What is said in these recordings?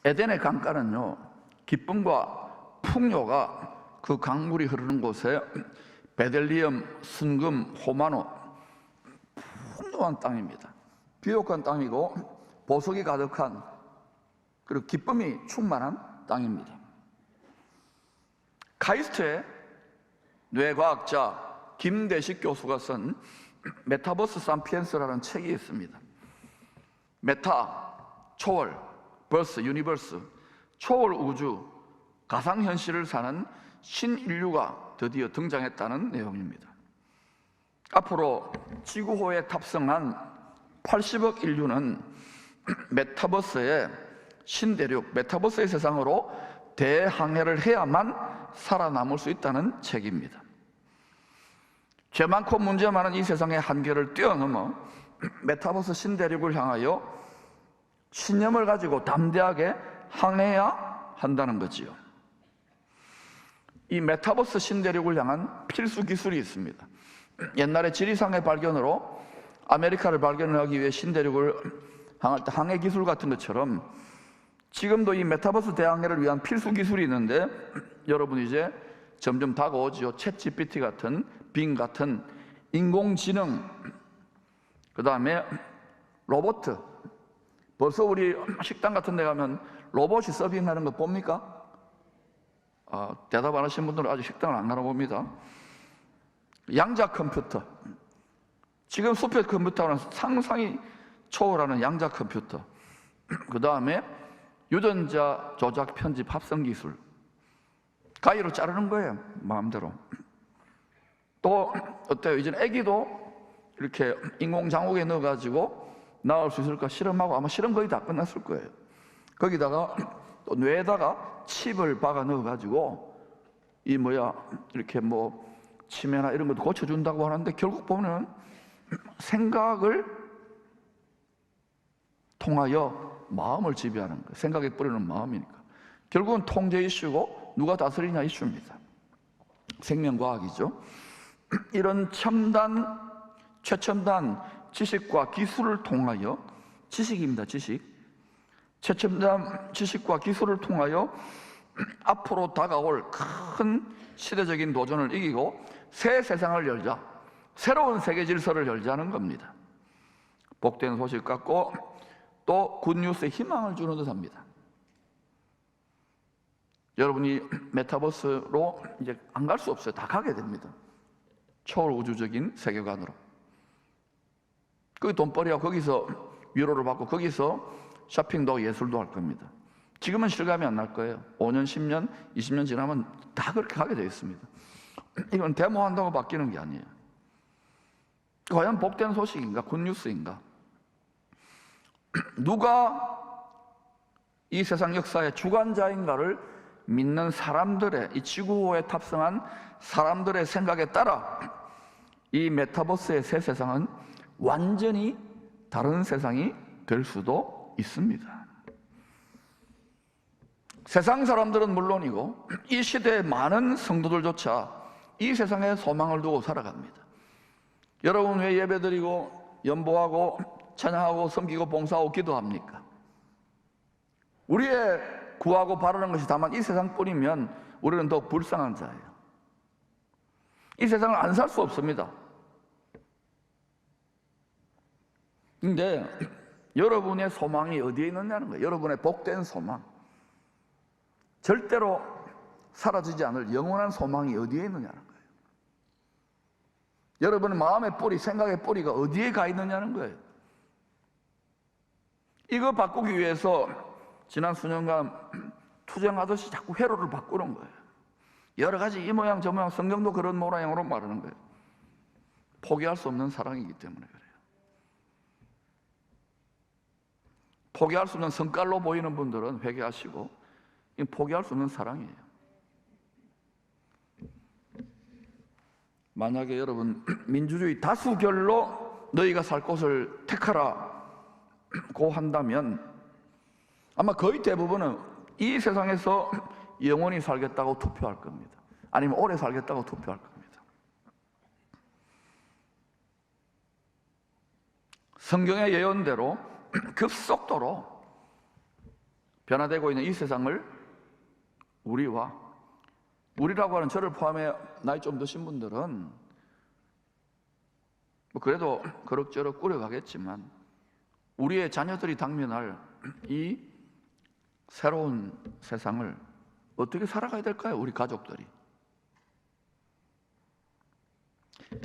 에덴의 강가는요, 기쁨과 풍요가 그 강물이 흐르는 곳에 베들리엄, 순금, 호마노, 풍요한 땅입니다. 비옥한 땅이고 보석이 가득한, 그리고 기쁨이 충만한 땅입니다. 카이스트의 뇌과학자 김대식 교수가 쓴 메타버스 삼피엔스라는 책이 있습니다. 메타, 초월, 버스, 유니버스, 초월 우주, 가상현실을 사는 신인류가 드디어 등장했다는 내용입니다. 앞으로 지구호에 탑승한 80억 인류는 메타버스의 신대륙, 메타버스의 세상으로 대항해를 해야만 살아남을 수 있다는 책입니다. 죄 많고 문제 많은 이 세상의 한계를 뛰어넘어 메타버스 신대륙을 향하여 신념을 가지고 담대하게 항해해야 한다는 거지요. 이 메타버스 신대륙을 향한 필수 기술이 있습니다. 옛날에 지리상의 발견으로 아메리카를 발견하기 위해 신대륙을 향할 때 항해 기술 같은 것처럼 지금도 이 메타버스 대항해를 위한 필수 기술이 있는데, 여러분 이제 점점 다가오지요. 챗GPT 같은, 빙 같은 인공지능, 그 다음에 로봇. 벌써 우리 식당 같은 데 가면 로봇이 서빙하는 거 봅니까? 대답 안 하신 분들은 아직 식당을 안 가나 봅니다. 양자 컴퓨터, 지금 슈퍼 컴퓨터는 상상이 초월하는 양자 컴퓨터, 그 다음에 유전자 조작, 편집, 합성 기술, 가위로 자르는 거예요, 마음대로. 또 어때요? 이제는 아기도 이렇게 인공장옥에 넣어가지고 나올 수 있을까 실험하고, 아마 실험 거의 다 끝났을 거예요. 거기다가 또 뇌에다가 칩을 박아 넣어가지고 이렇게 치매나 이런 것도 고쳐준다고 하는데, 결국 보면 생각을 통하여 마음을 지배하는 거예요. 생각의 뿌리는 마음이니까. 결국은 통제 이슈고 누가 다스리냐 이슈입니다. 생명과학이죠. 이런 최첨단 지식과 기술을 통하여, 지식입니다, 지식. 최첨단 지식과 기술을 통하여 앞으로 다가올 큰 시대적인 도전을 이기고 새 세상을 열자, 새로운 세계 질서를 열자는 겁니다. 복된 소식 같고 또 굿뉴스에 희망을 주는 듯합니다. 여러분이 메타버스로 이제 안 갈 수 없어요. 다 가게 됩니다. 초월 우주적인 세계관으로. 거기 돈벌이하고 거기서 위로를 받고 거기서 쇼핑도 예술도 할 겁니다. 지금은 실감이 안 날 거예요. 5년, 10년, 20년 지나면 다 그렇게 가게 되어 있습니다. 이건 데모한다고 바뀌는 게 아니에요. 과연 복된 소식인가? 굿뉴스인가? 누가 이 세상 역사의 주관자인가를 믿는 사람들의, 이 지구호에 탑승한 사람들의 생각에 따라 이 메타버스의 새 세상은 완전히 다른 세상이 될 수도 있습니다. 세상 사람들은 물론이고 이 시대의 많은 성도들조차 이 세상에 소망을 두고 살아갑니다. 여러분 왜 예배드리고 연보하고 찬양하고 섬기고 봉사하고 기도합니까? 우리의 구하고 바라는 것이 다만 이 세상뿐이면 우리는 더 불쌍한 자예요. 이 세상을 안 살 수 없습니다. 근데 여러분의 소망이 어디에 있느냐는 거예요. 여러분의 복된 소망, 절대로 사라지지 않을 영원한 소망이 어디에 있느냐는 거예요. 여러분의 마음의 뿌리, 생각의 뿌리가 어디에 가 있느냐는 거예요. 이거 바꾸기 위해서 지난 수년간 투쟁하듯이 자꾸 회로를 바꾸는 거예요. 여러 가지 이 모양 저 모양, 성경도 그런 모양으로 말하는 거예요. 포기할 수 없는 사랑이기 때문에 그래요. 포기할 수 없는 성깔로 보이는 분들은 회개하시고, 포기할 수 없는 사랑이에요. 만약에 여러분 민주주의 다수결로 너희가 살 곳을 택하라고 한다면 아마 거의 대부분은 이 세상에서 영원히 살겠다고 투표할 겁니다. 아니면 오래 살겠다고 투표할 겁니다. 성경의 예언대로 급속도로 변화되고 있는 이 세상을 우리라고 하는 저를 포함해 나이 좀 드신 분들은 뭐 그래도 그럭저럭 꾸려가겠지만 우리의 자녀들이 당면할 이 새로운 세상을 어떻게 살아가야 될까요? 우리 가족들이.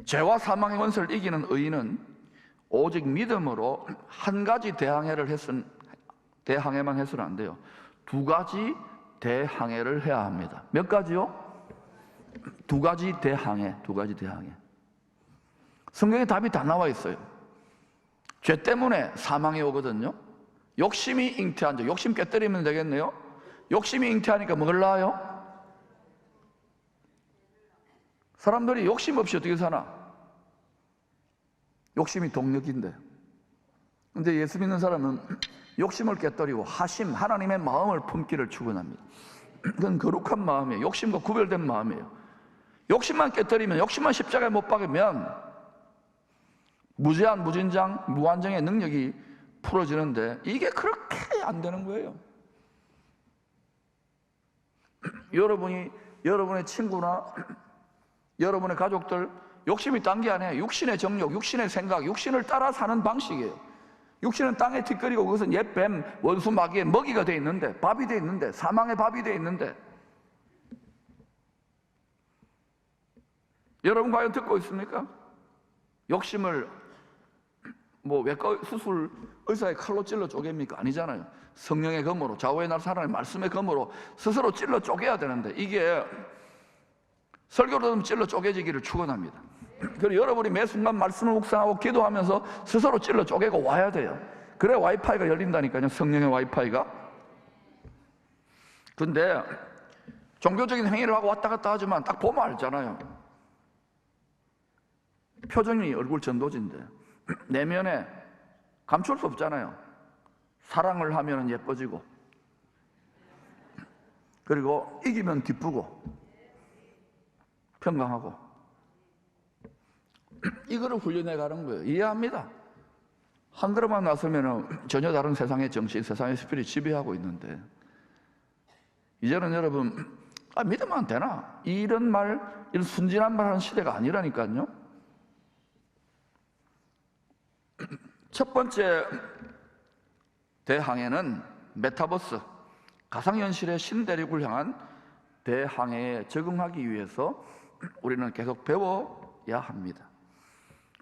죄와 사망의 원수를 이기는 의인은 오직 믿음으로 한 가지 대항해만 해서는 안 돼요. 두 가지 대항해를 해야 합니다. 몇 가지요? 두 가지 대항해. 성경에 답이 다 나와 있어요. 죄 때문에 사망이 오거든요. 욕심이 잉태한 자, 욕심 깨뜨리면 되겠네요. 욕심이 잉태하니까 뭘 낳아요? 사람들이 욕심 없이 어떻게 사나? 욕심이 동력인데. 근데 예수 믿는 사람은 욕심을 깨뜨리고 하나님의 마음을 품기를 축원합니다. 그건 거룩한 마음이에요. 욕심과 구별된 마음이에요. 욕심만 깨뜨리면, 욕심만 십자가에 못 박으면 무제한, 무진장, 무한정의 능력이 풀어지는데 이게 그렇게 안 되는 거예요. 여러분의 친구나 여러분의 가족들 욕심이 딴 게 아니에요. 육신의 정욕, 육신의 생각, 육신을 따라 사는 방식이에요. 육신은 땅에 틱거리고 그것은 옛 뱀, 원수, 마귀의 먹이가 돼 있는데, 밥이 돼 있는데, 사망의 밥이 돼 있는데, 여러분 과연 듣고 있습니까? 욕심을 뭐 외과 수술 의사의 칼로 찔러 쪼갭니까? 아니잖아요. 성령의 검으로, 좌우의 날 하나님의 말씀의 검으로 스스로 찔러 쪼개야 되는데 이게 설교로 들으면 찔러 쪼개지기를 축원합니다. 그리고 여러분이 매 순간 말씀을 묵상하고 기도하면서 스스로 찔러 쪼개고 와야 돼요. 그래 와이파이가 열린다니까요. 성령의 와이파이가. 근데 종교적인 행위를 하고 왔다 갔다 하지만 딱 보면 알잖아요. 표정이 얼굴 전도지인데 내면에 감출 수 없잖아요. 사랑을 하면 예뻐지고, 그리고 이기면 기쁘고 평강하고, 이거를 훈련해 가는 거예요. 이해합니다. 한 걸음만 나서면 전혀 다른 세상의 정신, 세상의 스피릿이 지배하고 있는데 이제는 여러분 믿으면 안 되나? 이런 순진한 말 하는 시대가 아니라니까요. 첫 번째 대항해는 메타버스, 가상현실의 신대륙을 향한 대항해에 적응하기 위해서 우리는 계속 배워야 합니다.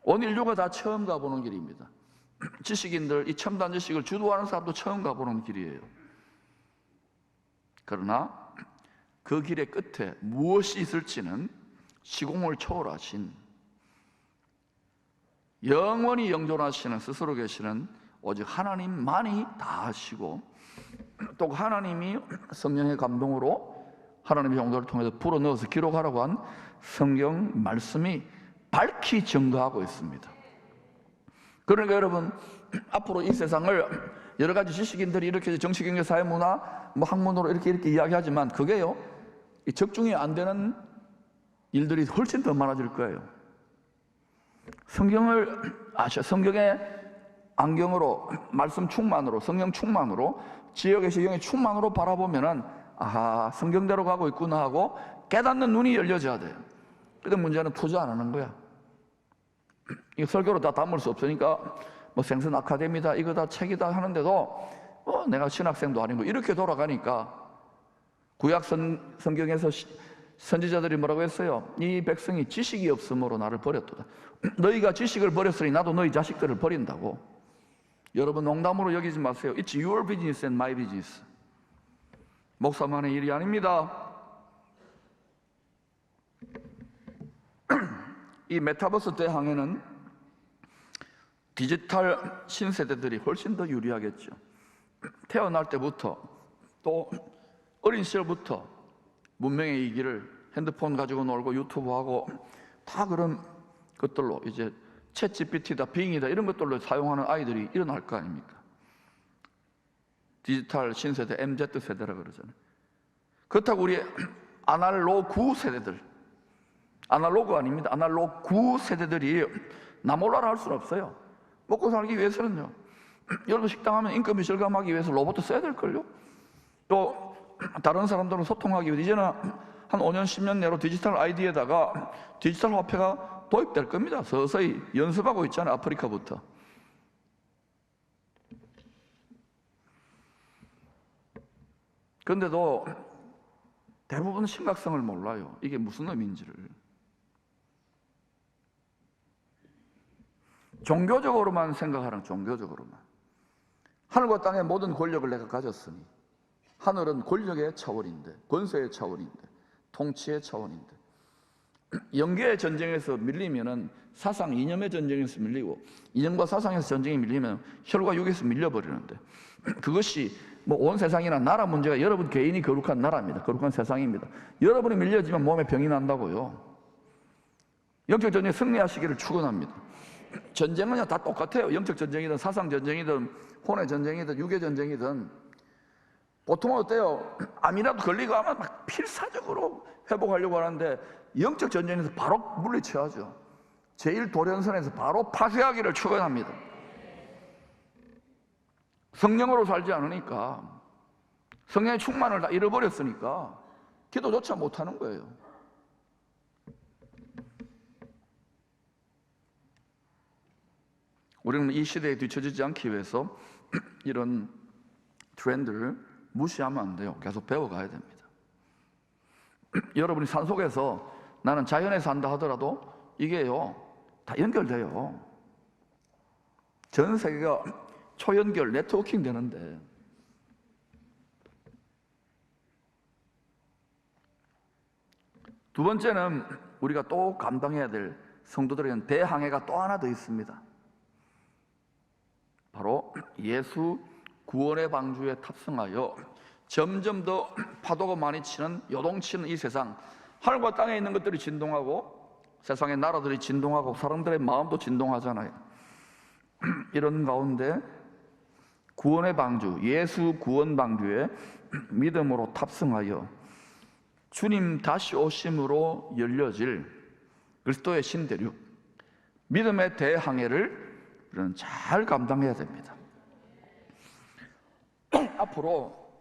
온 인류가 다 처음 가보는 길입니다. 지식인들, 이 첨단 지식을 주도하는 사람도 처음 가보는 길이에요. 그러나 그 길의 끝에 무엇이 있을지는 시공을 초월하신, 영원히 영존하시는, 스스로 계시는 오직 하나님만이 다 아시고, 또 하나님이 성령의 감동으로 하나님의 정도를 통해서 불어넣어서 기록하라고 한 성경 말씀이 밝히 증거하고 있습니다. 그러니까 여러분, 앞으로 이 세상을 여러 가지 지식인들이 이렇게 정치, 경제, 사회, 문화, 학문으로 이렇게 이야기하지만 그게요, 적중이 안 되는 일들이 훨씬 더 많아질 거예요. 성경의 안경으로, 말씀 충만으로, 성령 충만으로, 지역의 시경의 충만으로 바라보면은 아하, 성경대로 가고 있구나 하고 깨닫는 눈이 열려져야 돼요. 근데 문제는 투자 안 하는 거야. 이거 설교로 다 담을 수 없으니까 생선 아카데미다, 이거다, 책이다 하는데도 내가 신학생도 아니고 이렇게 돌아가니까 구약 성경에서 선지자들이 뭐라고 했어요? 이 백성이 지식이 없으므로 나를 버렸도다. 너희가 지식을 버렸으니 나도 너희 자식들을 버린다고. 여러분 농담으로 여기지 마세요. It's your business and my business. 목사만의 일이 아닙니다. 이 메타버스 대항해는 디지털 신세대들이 훨씬 더 유리하겠죠. 태어날 때부터 또 어린 시절부터 문명의 이 길을 핸드폰 가지고 놀고 유튜브하고 다 그런 것들로 이제 챗 GPT다, 빙이다 이런 것들로 사용하는 아이들이 일어날 거 아닙니까? 디지털 신세대, MZ세대라 그러잖아요. 그렇다고 우리 아날로그 세대들, 아날로그 아닙니다. 아날로그 세대들이 나 몰라라 할 수는 없어요. 먹고 살기 위해서는요. 여러분 식당 하면 인건비 절감하기 위해서 로봇도 써야 될걸요. 또 다른 사람들은 소통하기 위해 이제는 한 5년, 10년 내로 디지털 아이디에다가 디지털 화폐가 도입될 겁니다. 서서히 연습하고 있잖아요. 아프리카부터. 그런데도 대부분 심각성을 몰라요. 이게 무슨 의미인지를. 종교적으로만 생각하는, 종교적으로만. 하늘과 땅의 모든 권력을 내가 가졌으니, 하늘은 권력의 차원인데, 권세의 차원인데, 통치의 차원인데, 영계의 전쟁에서 밀리면은 사상 이념의 전쟁에서 밀리고, 이념과 사상에서 전쟁이 밀리면 혈과 육에서 밀려버리는데, 그것이 뭐 온 세상이나 나라 문제가 여러분 개인이 거룩한 나라입니다. 거룩한 세상입니다. 여러분이 밀려지면 몸에 병이 난다고요. 영적 전쟁에 승리하시기를 축원합니다. 전쟁은 다 똑같아요. 영적 전쟁이든 사상 전쟁이든 혼의 전쟁이든 육의 전쟁이든. 보통은 어때요? 암이라도 걸리고 하면 막 필사적으로 회복하려고 하는데 영적 전쟁에서 바로 물리쳐야죠. 제1도련선에서 바로 파쇄하기를 축원합니다. 성령으로 살지 않으니까, 성령의 충만을 다 잃어버렸으니까 기도조차 못하는 거예요. 우리는 이 시대에 뒤처지지 않기 위해서 이런 트렌드를 무시하면 안 돼요. 계속 배워가야 됩니다. 여러분이 산속에서 나는 자연에 산다 하더라도 이게요, 다 연결돼요. 전 세계가 초연결, 네트워킹 되는데, 두 번째는 우리가 또 감당해야 될 성도들에게는 대항해가 또 하나 더 있습니다. 바로 예수 구원의 방주에 탑승하여 점점 더 파도가 많이 치는, 요동치는 이 세상, 하늘과 땅에 있는 것들이 진동하고 세상의 나라들이 진동하고 사람들의 마음도 진동하잖아요. 이런 가운데 구원의 방주, 예수 구원 방주에 믿음으로 탑승하여 주님 다시 오심으로 열려질 그리스도의 신대륙, 믿음의 대항해를 우리는 잘 감당해야 됩니다. 앞으로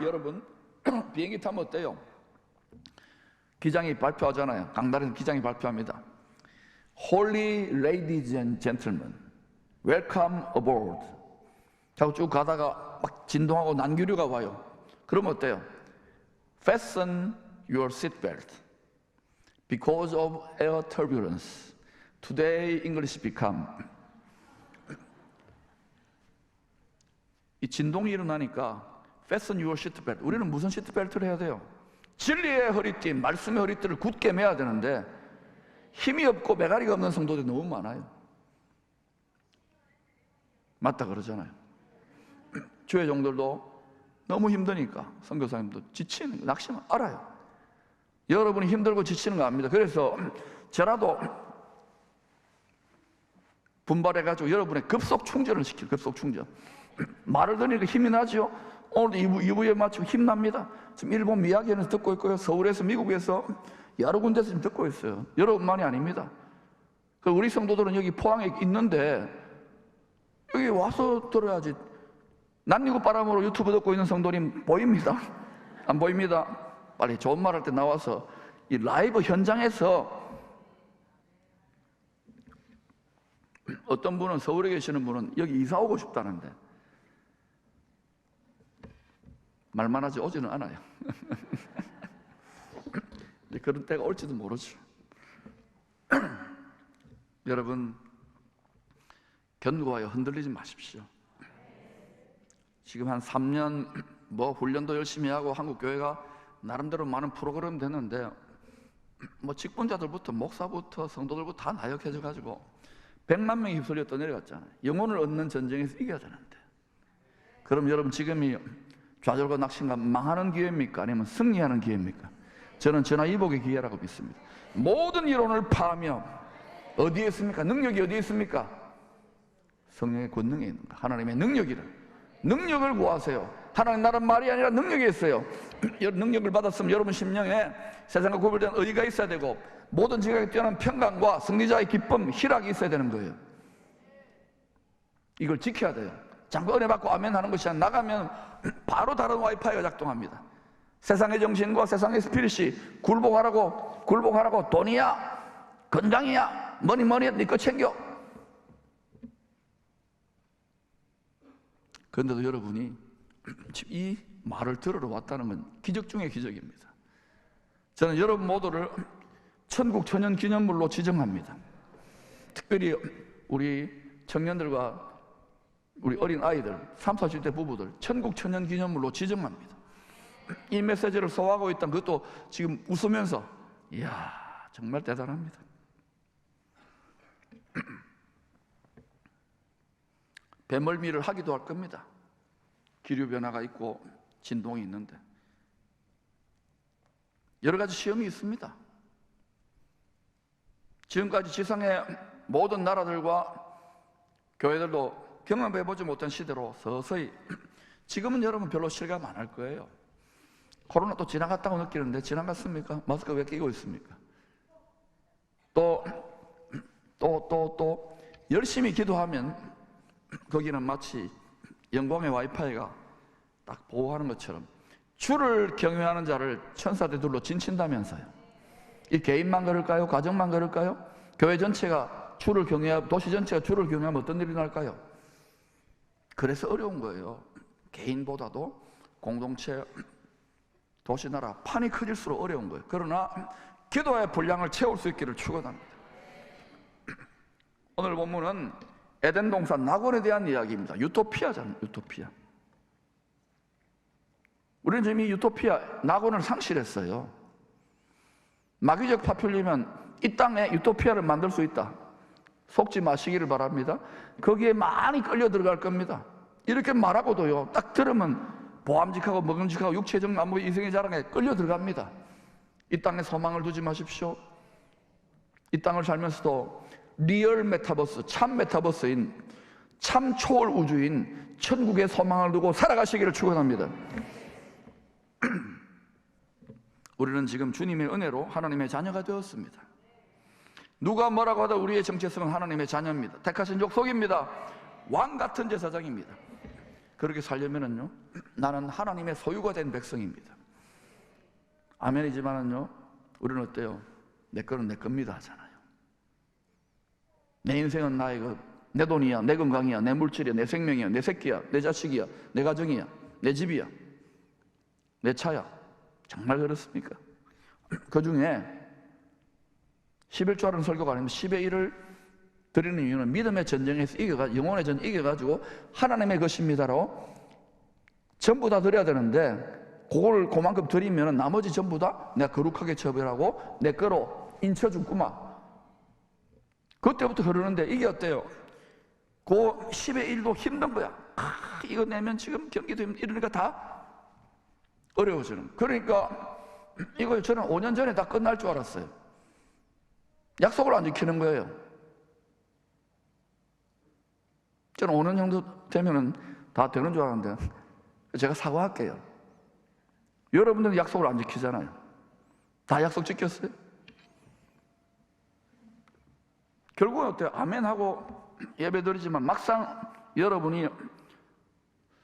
여러분 비행기 타면 어때요? 기장이 발표하잖아요. 강단에서 기장이 발표합니다. Holy ladies and gentlemen, welcome aboard. 자꾸 쭉 가다가 막 진동하고 난기류가 와요. 그러면 어때요? Fasten your seatbelt. Because of air turbulence, today English become. 이 진동이 일어나니까 Fasten your seatbelt. 우리는 무슨 시트벨트를 해야 돼요? 진리의 허리띠, 말씀의 허리띠를 굳게 매야 되는데 힘이 없고 매가리가 없는 성도들이 너무 많아요. 맞다 그러잖아요. 주의 종들도 너무 힘드니까 선교사님도 지치는 거, 낙심을 알아요. 여러분이 힘들고 지치는 거 압니다. 그래서 저라도 분발해가지고 여러분의 급속 충전을 시켜요. 급속 충전. 말을 들으니까 힘이 나죠. 오늘 2부에 맞추고 힘납니다. 지금 일본 미야기에서 듣고 있고요. 서울에서, 미국에서 여러 군데서 지금 듣고 있어요. 여러분만이 아닙니다. 우리 성도들은 여기 포항에 있는데 여기 와서 들어야지. 낯익고 바람으로 유튜브 듣고 있는 성도님 보입니다? 안 보입니다? 빨리 좋은 말 할 때 나와서 이 라이브 현장에서, 어떤 분은 서울에 계시는 분은 여기 이사 오고 싶다는데 말만 하지 오지는 않아요. 근데 그런 때가 올지도 모르죠. 여러분 견고하여 흔들리지 마십시오. 지금 한 3년 뭐 훈련도 열심히 하고 한국 교회가 나름대로 많은 프로그램 되는데 뭐 직분자들부터 목사부터 성도들부터 다 나역해져 가지고 100만 명이 휩쓸려 떠내려갔잖아요. 영혼을 얻는 전쟁에서 이겨야 되는데, 그럼 여러분 지금이 좌절과 낙심과 망하는 기회입니까? 아니면 승리하는 기회입니까? 저는 전화위복의 기회라고 믿습니다. 모든 이론을 파하며 어디에 있습니까? 능력이 어디에 있습니까? 성령의 권능에 있는가? 하나님의 능력이라. 능력을 구하세요. 하나님 나라는 말이 아니라 능력이 있어요. 능력을 받았으면 여러분 심령에 세상과 구별된 의의가 있어야 되고 모든 지각에 뛰어난 평강과 승리자의 기쁨, 희락이 있어야 되는 거예요. 이걸 지켜야 돼요. 잠깐 은혜 받고 아멘 하는 것이 아니라 나가면 바로 다른 와이파이가 작동합니다. 세상의 정신과 세상의 스피릿이 굴복하라고 돈이야 건강이야 뭐니 네 거 챙겨. 그런데도 여러분이 이 말을 들으러 왔다는 건 기적 중의 기적입니다. 저는 여러분 모두를 천국 천연 기념물로 지정합니다. 특별히 우리 청년들과 우리 어린 아이들, 30, 40대 부부들 천국 천연 기념물로 지정합니다. 이 메시지를 소화하고 있다는 그것도 지금 웃으면서 이야 정말 대단합니다. 배멀미를 하기도 할 겁니다. 기류 변화가 있고 진동이 있는데 여러 가지 시험이 있습니다. 지금까지 지상의 모든 나라들과 교회들도 경험해보지 못한 시대로 서서히 지금은 여러분 별로 실감 안 할 거예요. 코로나 또 지나갔다고 느끼는데 지나갔습니까? 마스크 왜 끼고 있습니까? 또 열심히 기도하면 거기는 마치 영광의 와이파이가 딱 보호하는 것처럼 주를 경외하는 자를 천사들 둘로 진친다면서요. 이 개인만 그럴까요? 가정만 그럴까요? 교회 전체가 주를 경외하고 도시 전체가 주를 경외하면 어떤 일이 날까요? 그래서 어려운 거예요. 개인보다도 공동체, 도시, 나라 판이 커질수록 어려운 거예요. 그러나 기도의 분량을 채울 수 있기를 축원합니다. 오늘 본문은 에덴 동산 낙원에 대한 이야기입니다. 유토피아잖아요. 유토피아. 우리는 지금 이 유토피아 낙원을 상실했어요. 마귀적 파퓰리면 이 땅에 유토피아를 만들 수 있다. 속지 마시기를 바랍니다. 거기에 많이 끌려 들어갈 겁니다. 이렇게 말하고도요, 딱 들으면 보암직하고 먹음직하고 육체적 만무 이생의 자랑에 끌려 들어갑니다. 이 땅에 소망을 두지 마십시오. 이 땅을 살면서도 리얼 메타버스, 참 메타버스인 참 초월 우주인 천국의 소망을 두고 살아가시기를 축원합니다. 우리는 지금 주님의 은혜로 하나님의 자녀가 되었습니다. 누가 뭐라고 하다 우리의 정체성은 하나님의 자녀입니다. 택하신 족속입니다. 왕 같은 제사장입니다. 그렇게 살려면은요, 나는 하나님의 소유가 된 백성입니다. 아멘이지만은요, 우리는 어때요? 내 거는 내 겁니다 하잖아요. 내 인생은 나의 것, 내 돈이야, 내 건강이야, 내 물질이야, 내 생명이야, 내 새끼야, 내 자식이야, 내 가정이야, 내 집이야, 내 차야. 정말 그렇습니까? 그 중에 11조라는 설교가 아니면 10의 1을 드리는 이유는 믿음의 전쟁에서 영혼의 전쟁 이겨가지고 하나님의 것입니다로 전부 다 드려야 되는데 그만큼 드리면 나머지 전부 다 내가 거룩하게 처벌하고 내 거로 인쳐주구만. 그때부터 흐르는데 이게 어때요? 그 10의 1도 힘든 거야. 이거 내면 지금 경기도 이러니까 다 어려워지는. 그러니까 이거 저는 5년 전에 다 끝날 줄 알았어요. 약속을 안 지키는 거예요. 저는 5년 정도 되면은 다 되는 줄 알았는데 제가 사과할게요. 여러분들은 약속을 안 지키잖아요. 다 약속 지켰어요? 결국은 어때요? 아멘하고 예배드리지만 막상 여러분이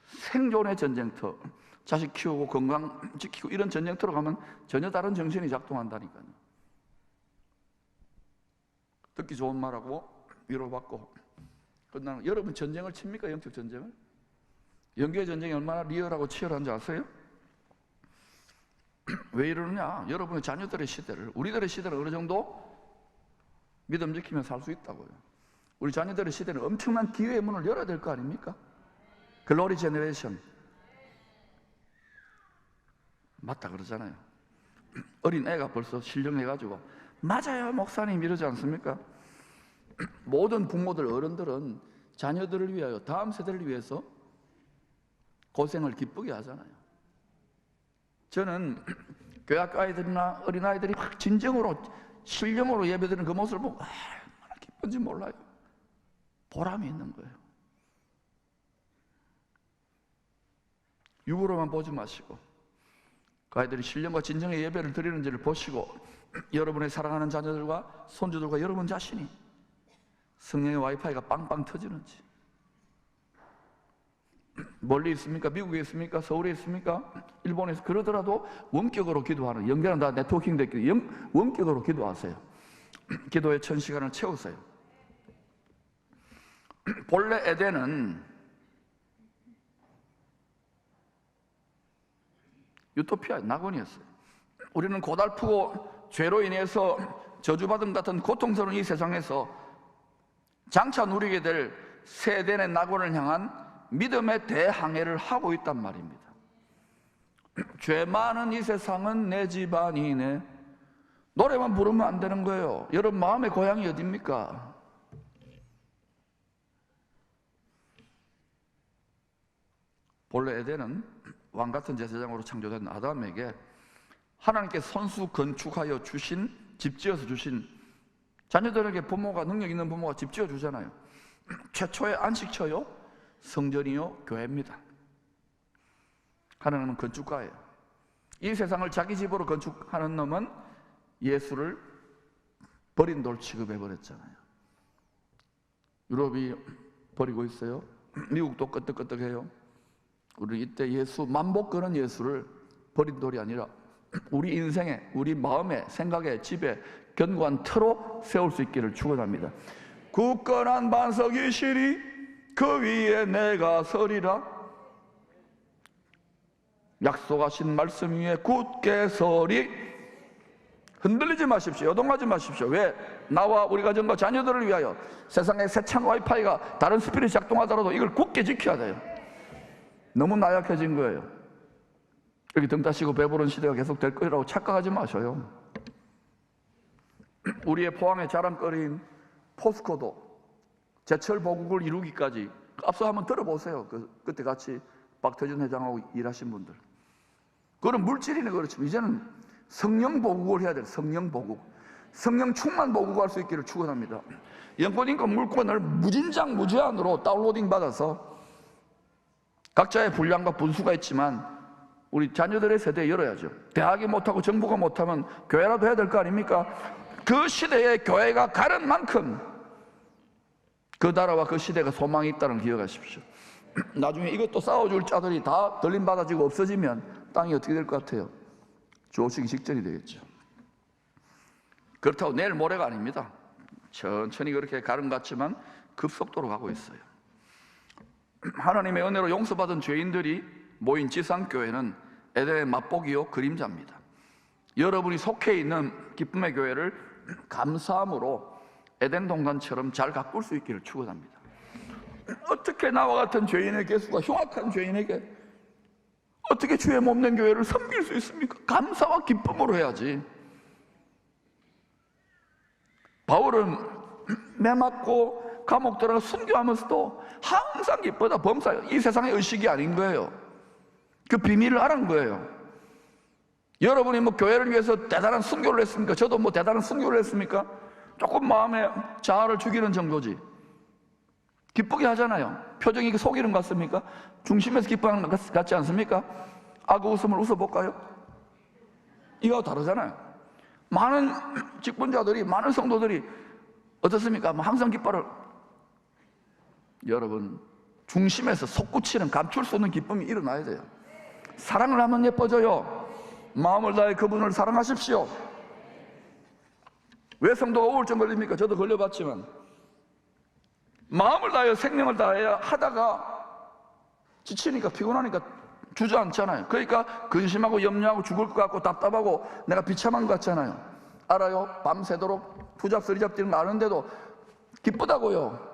생존의 전쟁터, 자식 키우고 건강 지키고 이런 전쟁터로 가면 전혀 다른 정신이 작동한다니까요. 듣기 좋은 말하고 위로받고 끝나는. 여러분 전쟁을 칩니까? 영적 전쟁을? 영계의 전쟁이 얼마나 리얼하고 치열한지 아세요? 왜 이러느냐? 여러분의 자녀들의 시대를, 우리들의 시대를 어느 정도 믿음 지키며 살 수 있다고요. 우리 자녀들의 시대는 엄청난 기회의 문을 열어야 될 거 아닙니까? 글로리 제너레이션. 맞다 그러잖아요. 어린 애가 벌써 신령해가지고 맞아요 목사님 이러지 않습니까? 모든 부모들 어른들은 자녀들을 위하여 다음 세대를 위해서 고생을 기쁘게 하잖아요. 저는 교회학교 아이들이나 어린아이들이 막 진정으로 신령으로 예배드리는 그 모습을 보고 얼마나 기쁜지 몰라요. 보람이 있는 거예요. 육으로만 보지 마시고 그 아이들이 신령과 진정의 예배를 드리는지를 보시고 여러분의 사랑하는 자녀들과 손주들과 여러분 자신이 성령의 와이파이가 빵빵 터지는지. 멀리 있습니까? 미국에 있습니까? 서울에 있습니까? 일본에서 그러더라도 원격으로 기도하는, 연결은 다 네트워킹 됐기 때문에 원격으로 기도하세요. 기도의 1000시간을 채우세요. 본래 에덴은 유토피아, 낙원이었어요. 우리는 고달프고 죄로 인해서 저주받은 같은 고통스러운 이 세상에서 장차 누리게 될 새 에덴의 낙원을 향한 믿음의 대항해를 하고 있단 말입니다. 죄 많은 이 세상은 내 집안이네. 노래만 부르면 안 되는 거예요. 여러분 마음의 고향이 어디입니까? 본래 에덴은 왕같은 제사장으로 창조된 아담에게 하나님께 선수 건축하여 주신, 집 지어서 주신, 자녀들에게 부모가, 능력 있는 부모가 집 지어 주잖아요. 최초의 안식처요, 성전이요, 교회입니다. 하나님은 건축가예요. 이 세상을 자기 집으로 건축하는 놈은 예수를 버린 돌 취급해버렸잖아요. 유럽이 버리고 있어요. 미국도 끄떡끄떡해요. 우리 이때 예수, 만복거는 예수를 버린 돌이 아니라 우리 인생에, 우리 마음에, 생각에, 집에 견고한 터로 세울 수 있기를 축원합니다. 굳건한 반석이 시리 그 위에 내가 서리라. 약속하신 말씀 위에 굳게 서리. 흔들리지 마십시오. 요동하지 마십시오. 왜? 나와 우리 가정과 자녀들을 위하여 세상의 새찬 와이파이가 다른 스피릿이 작동하더라도 이걸 굳게 지켜야 돼요. 너무 나약해진 거예요. 여기 등 따시고 배부른 시대가 계속 될 거라고 착각하지 마셔요. 우리의 포항의 자랑거리인 포스코도 제철 보국을 이루기까지, 앞서 한번 들어보세요. 그때 같이 박태준 회장하고 일하신 분들. 그건 물질이네. 그렇지만 이제는 성령 보국을 해야 돼요. 성령 보국, 성령 충만 보국할 수 있기를 축원합니다. 영권인권 물권을 무진장 무제한으로 다운로딩 받아서 각자의 분량과 분수가 있지만 우리 자녀들의 세대에 열어야죠. 대학이 못하고 정부가 못하면 교회라도 해야 될 거 아닙니까? 그 시대에 교회가 가는 만큼 그 나라와 그 시대가 소망이 있다는 걸 기억하십시오. 나중에 이것도 싸워줄 자들이 다 들림받아지고 없어지면 땅이 어떻게 될 것 같아요? 주어지기 직전이 되겠죠. 그렇다고 내일 모레가 아닙니다. 천천히 그렇게 가는 것 같지만 급속도로 가고 있어요. 하나님의 은혜로 용서받은 죄인들이 모인 지상교회는 에덴의 맛보기요, 그림자입니다. 여러분이 속해 있는 기쁨의 교회를 감사함으로 에덴 동산처럼 잘 가꿀 수 있기를 축원합니다. 어떻게 나와 같은 죄인의 개수가, 흉악한 죄인에게 어떻게 주의 몸된 교회를 섬길 수 있습니까? 감사와 기쁨으로 해야지. 바울은 매 맞고 감옥 들어가 순교하면서도 항상 기쁘다, 범사요. 이 세상의 의식이 아닌 거예요. 그 비밀을 알은 거예요. 여러분이 뭐 교회를 위해서 대단한 순교를 했습니까? 저도 뭐 대단한 순교를 했습니까? 조금 마음에 자아를 죽이는 정도지. 기쁘게 하잖아요. 표정이 속이는 것 같습니까? 중심에서 기뻐하는 것 같지 않습니까? 그 웃음을 웃어볼까요? 이거 다르잖아요. 많은 직분자들이, 많은 성도들이 어떻습니까? 뭐 항상 기뻐를. 여러분, 중심에서 솟구치는, 감출 수 없는 기쁨이 일어나야 돼요. 사랑을 하면 예뻐져요. 마음을 다해 그분을 사랑하십시오. 왜 성도가 우울증 걸립니까? 저도 걸려봤지만 마음을 다해 생명을 다해야 하다가 지치니까, 피곤하니까 주저앉잖아요. 그러니까 근심하고 염려하고 죽을 것 같고 답답하고 내가 비참한 것 같잖아요. 알아요? 밤새도록 투잡 쓰리잡 뛰는 거 아는데도 기쁘다고요.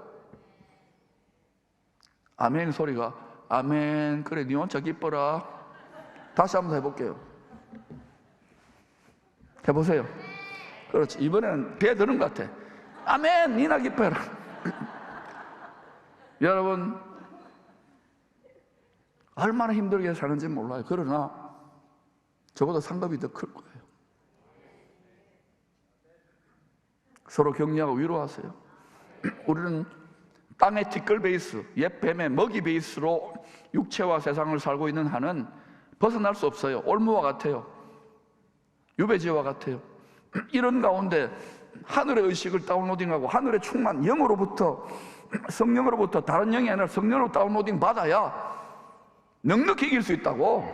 아멘 소리가, 아멘, 그래 니 혼자 기뻐라. 다시 한번 해볼게요. 해보세요. 그렇지. 이번에는 배 드는 것 같아. 아멘, 니나 기뻐해라. 여러분, 얼마나 힘들게 사는지 몰라요. 그러나 저보다 상급이 더 클 거예요. 서로 격려하고 위로하세요. 우리는 땅의 티끌 베이스, 옛 뱀의 먹이 베이스로 육체와 세상을 살고 있는 한은 벗어날 수 없어요. 올무와 같아요. 유배지와 같아요. 이런 가운데 하늘의 의식을 다운로딩하고 하늘의 충만 영으로부터, 성령으로부터, 다른 영이 아니라 성령으로 다운로딩 받아야 넉넉히 이길 수 있다고.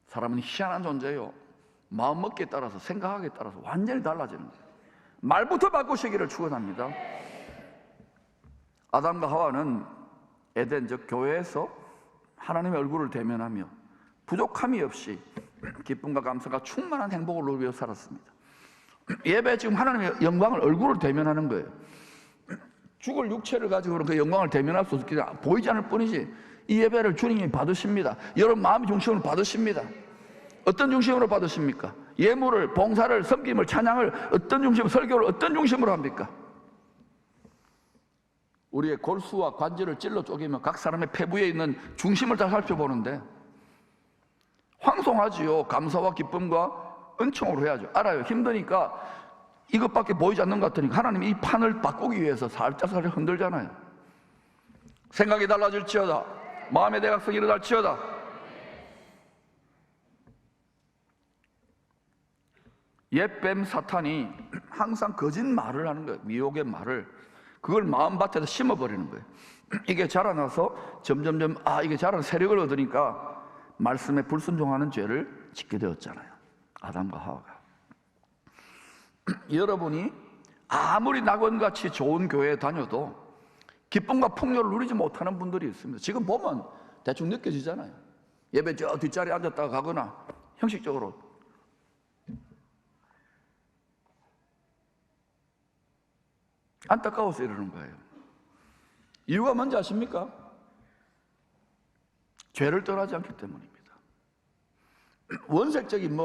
사람은 희한한 존재예요. 마음먹기에 따라서, 생각하기에 따라서 완전히 달라지는 거예요. 말부터 바꾸시기를 축원합니다. 아담과 하와는 에덴, 즉 교회에서 하나님의 얼굴을 대면하며 부족함이 없이 기쁨과 감사가 충만한 행복을 누리며 살았습니다. 예배, 지금 하나님의 영광을, 얼굴을 대면하는 거예요. 죽을 육체를 가지고는 그 영광을 대면할 수 없기 때문에 보이지 않을 뿐이지, 이 예배를 주님이 받으십니다. 여러분 마음의 중심으로 받으십니다. 어떤 중심으로 받으십니까? 예물을, 봉사를, 섬김을, 찬양을 어떤 중심으로, 설교를 어떤 중심으로 합니까? 우리의 골수와 관절을 찔러 쪼개며 각 사람의 폐부에 있는 중심을 다 살펴보는데 황송하지요. 감사와 기쁨과 은총으로 해야죠. 알아요. 힘드니까 이것밖에 보이지 않는 것 같으니까 하나님이 이 판을 바꾸기 위해서 살짝 흔들잖아요. 생각이 달라질지어다. 마음의 대각성이 일어날지어다. 옛뱀 사탄이 항상 거짓말을 하는 거예요. 미혹의 말을. 그걸 마음밭에서 심어버리는 거예요. 이게 자라나서 점점점 이게 자라는 세력을 얻으니까 말씀에 불순종하는 죄를 짓게 되었잖아요. 아담과 하와가. 여러분이 아무리 낙원같이 좋은 교회에 다녀도 기쁨과 풍요를 누리지 못하는 분들이 있습니다. 지금 보면 대충 느껴지잖아요. 예배 저 뒷자리에 앉았다가 가거나 형식적으로. 안타까워서 이러는 거예요. 이유가 뭔지 아십니까? 죄를 떠나지 않기 때문입니다. 원색적인